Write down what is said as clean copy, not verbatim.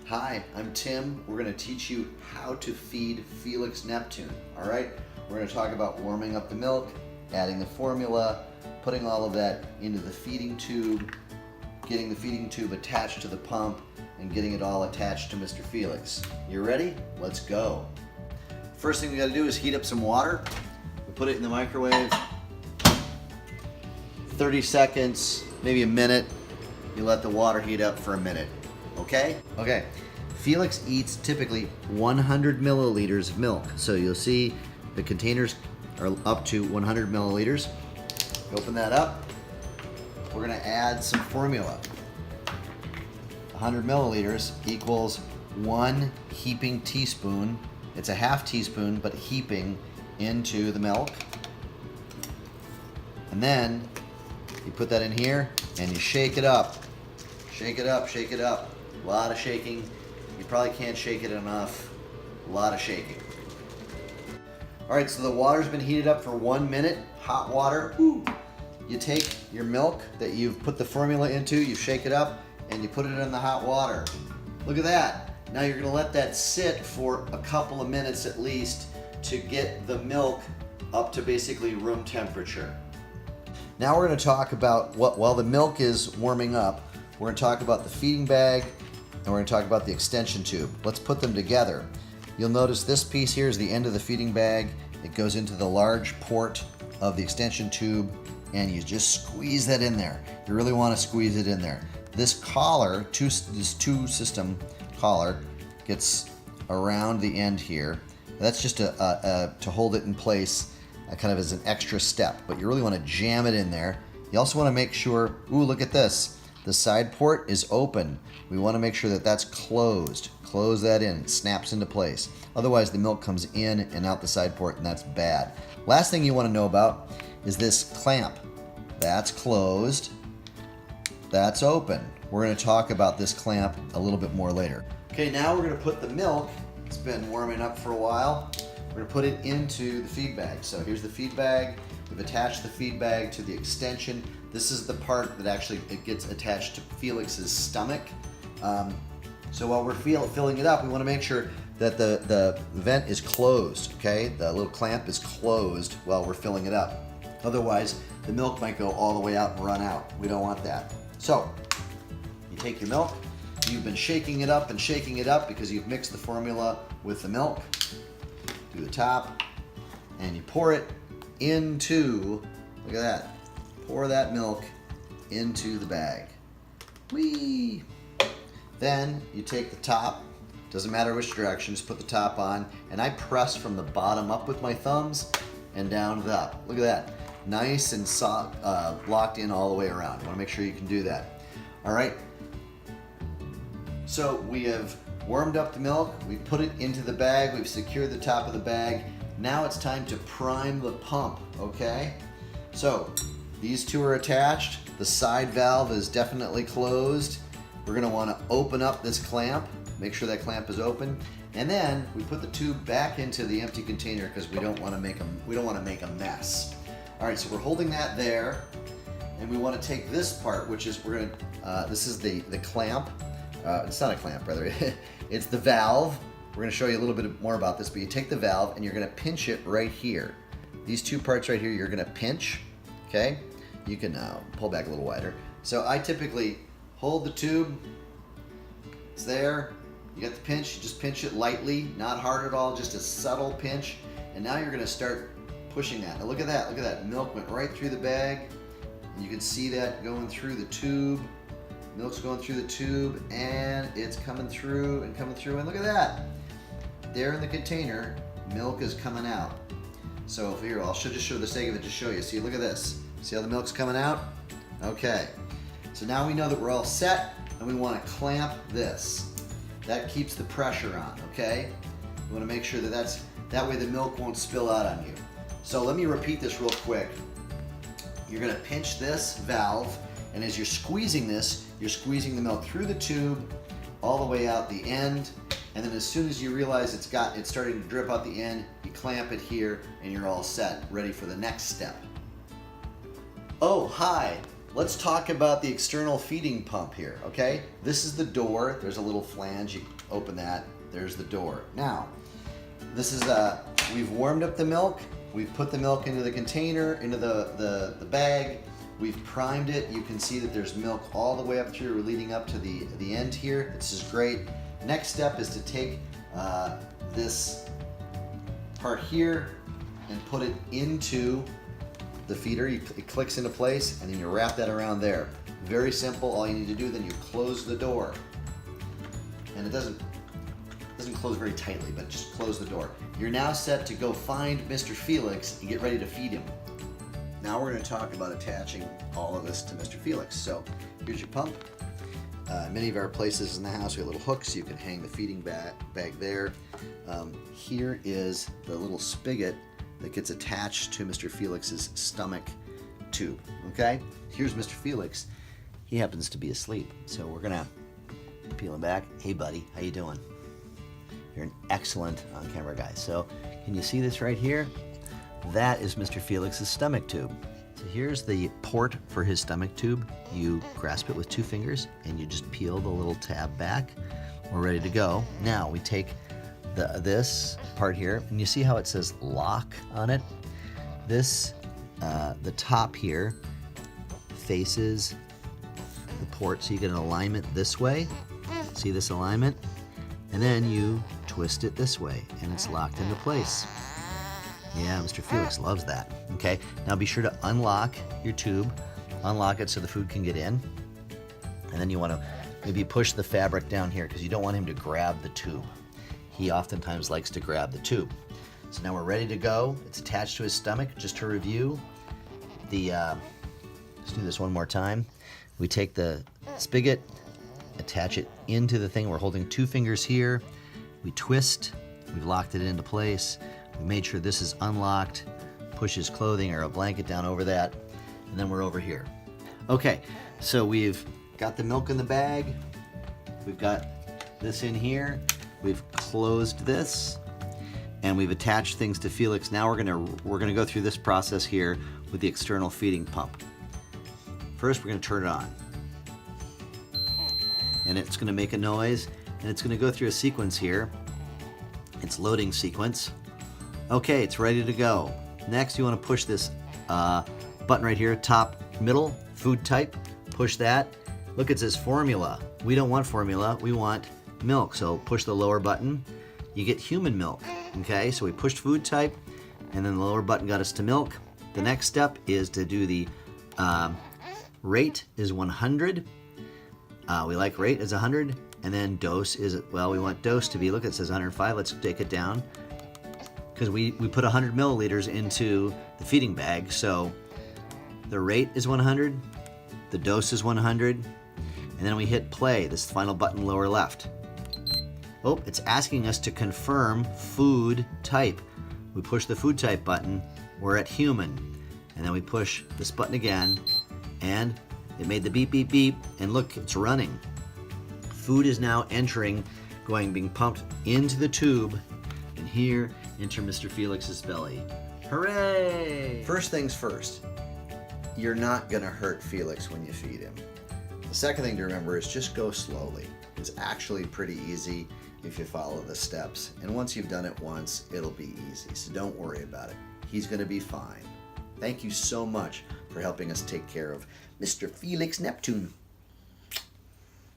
Hi, I'm Tim. We're going to teach you how to feed Felix Neptune. All right? We're going to talk about warming up the milk, adding the formula, putting all of that into the feeding tube, getting the feeding tube attached to the pump, and getting it all attached to Mr. Felix. You ready? Let's go. First thing we got to do is heat up some water. We put it in the microwave. 30 seconds, maybe a minute. You let the water heat up for a minute. Okay? Okay. Felix eats typically 100 milliliters of milk. So you'll see the containers are up to 100 milliliters. Open that up. We're going to add some formula. 100 milliliters equals 1 heaping teaspoon. It's a half teaspoon, but heaping into the milk. And then you put that in here and you shake it up. Shake it up, shake it up. A lot of shaking. You probably can't shake it enough. A lot of shaking. All right, so the water's been heated up for 1 minute. Hot water. Ooh. You take your milk that you've put the formula into, you shake it up, and you put it in the hot water. Look at that. Now you're gonna let that sit for a couple of minutes at least to get the milk up to basically room temperature. Now we're gonna talk about while the milk is warming up, we're gonna talk about the feeding bag, and we're going to talk about the extension tube. Let's put them together. You'll notice this piece here is the end of the feeding bag. It goes into the large port of the extension tube, and you just squeeze that in there. You really want to squeeze it in there. This collar, this two-system collar, gets around the end here. That's just to hold it in place, kind of as an extra step, but you really want to jam it in there. You also want to make sure, ooh, look at this. The side port is open. We want to make sure that that's closed. Close that in. It snaps into place. Otherwise, the milk comes in and out the side port, and that's bad. Last thing you want to know about is this clamp. That's closed. That's open. We're going to talk about this clamp a little bit more later. Okay, now we're going to put the milk. It's been warming up for a while. We're going to put it into the feed bag. So here's the feed bag. We've attached the feed bag to the extension. This is the part that actually it gets attached to Felix's stomach. So while we're filling it up, we want to make sure that the vent is closed, okay? The little clamp is closed while we're filling it up. Otherwise, the milk might go all the way out and run out. We don't want that. So you take your milk. You've been shaking it up because you've mixed the formula with the milk. Do the top, and you pour it into, look at that, pour that milk into the bag. Whee! Then you take the top, doesn't matter which direction, just put the top on, and I press from the bottom up with my thumbs and down the up. Look at that, nice and soft, locked in all the way around. You want to make sure you can do that. All right, so we have warmed up the milk, we've put it into the bag, we've secured the top of the bag. Now it's time to prime the pump, okay? So these two are attached. The side valve is definitely closed. We're gonna wanna open up this clamp, make sure that clamp is open, and then we put the tube back into the empty container because we don't wanna make a mess. All right, so we're holding that there, and we wanna take this part, which is this is the clamp. It's not a clamp, rather. It's the valve. We're going to show you a little bit more about this, but you take the valve and you're going to pinch it right here. These two parts right here, you're going to pinch, okay? You can pull back a little wider. So I typically hold the tube. It's there. You got the pinch. You just pinch it lightly, not hard at all, just a subtle pinch. And now you're going to start pushing that. Now look at that. Look at that. Milk went right through the bag. And you can see that going through the tube. Milk's going through the tube, and it's coming through and coming through. And look at that. There in the container, milk is coming out. So here, I'll just show the sake of it to show you. See, look at this. See how the milk's coming out? Okay. So now we know that we're all set, and we want to clamp this. That keeps the pressure on, okay? We want to make sure that way the milk won't spill out on you. So let me repeat this real quick. You're going to pinch this valve, and as you're squeezing this, you're squeezing the milk through the tube all the way out the end, and then as soon as you realize it's starting to drip out the end, you clamp it here and you're all set, ready for the next step. Oh, hi, Let's talk about the external feeding pump here, okay? This is the door. There's a little flange. You open that. There's the door. Now, this is we've warmed up the milk. We've put the milk into the container, into the bag. We've primed it. You can see that there's milk all the way up through, leading up to the end here. This is great. Next step is to take this part here and put it into the feeder. It clicks into place, and then you wrap that around there. Very simple. All you need to do, then you close the door. And it doesn't close very tightly, but just close the door. You're now set to go find Mr. Felix and get ready to feed him. Now we're going to talk about attaching all of this to Mr. Felix. So here's your pump. Many of our places in the house, we have little hooks. You can hang the feeding bag there. Here is the little spigot that gets attached to Mr. Felix's stomach tube. Okay? Here's Mr. Felix. He happens to be asleep, so we're gonna peel him back. Hey, buddy, how you doing? You're an excellent on-camera guy. So, can you see this right here? That is Mr. Felix's stomach tube. So here's the port for his stomach tube. You grasp it with 2 fingers and you just peel the little tab back. We're ready to go. Now we take this part here, and you see how it says lock on it? This, the top here faces the port, so you get an alignment this way. See this alignment? And then you twist it this way, and it's locked into place. Yeah, Mr. Felix loves that. Okay, now be sure to unlock your tube, unlock it so the food can get in, and then you want to maybe push the fabric down here because you don't want him to grab the tube. He oftentimes likes to grab the tube. So now we're ready to go. It's attached to his stomach. Just to review, let's do this one more time. We take the spigot, attach it into the thing. We're holding 2 fingers here. We twist. We've locked it into place. We made sure this is unlocked. Push his clothing or a blanket down over that, and then we're over here. Okay, so we've got the milk in the bag. We've got this in here. We've closed this, and we've attached things to Felix. Now we're gonna go through this process here with the external feeding pump. First, we're gonna turn it on, and it's gonna make a noise, and it's gonna go through a sequence here. It's loading sequence. Okay, it's ready to go. Next, you want to push this button right here, top middle, food type. Push that. Look, it says formula. We don't want formula. We want milk. So push the lower button. You get human milk. Okay, so we pushed food type, and then the lower button got us to milk. The next step is to do the rate is 100. We like rate is 100, and then dose is, well, we want dose to be, look, it says 105. Let's take it down, because we put 100 milliliters into the feeding bag. So the rate is 100, the dose is 100, and then we hit play, this final button lower left. Oh, it's asking us to confirm food type. We push the food type button, we're at human, and then we push this button again, and it made the beep, beep, beep, and look, it's running. Food is now entering, being pumped into the tube, and here enter Mr. Felix's belly. Hooray! First things first, you're not gonna hurt Felix when you feed him. The second thing to remember is just go slowly. It's actually pretty easy if you follow the steps. And once you've done it once, it'll be easy. So don't worry about it. He's gonna be fine. Thank you so much for helping us take care of Mr. Felix Neptune.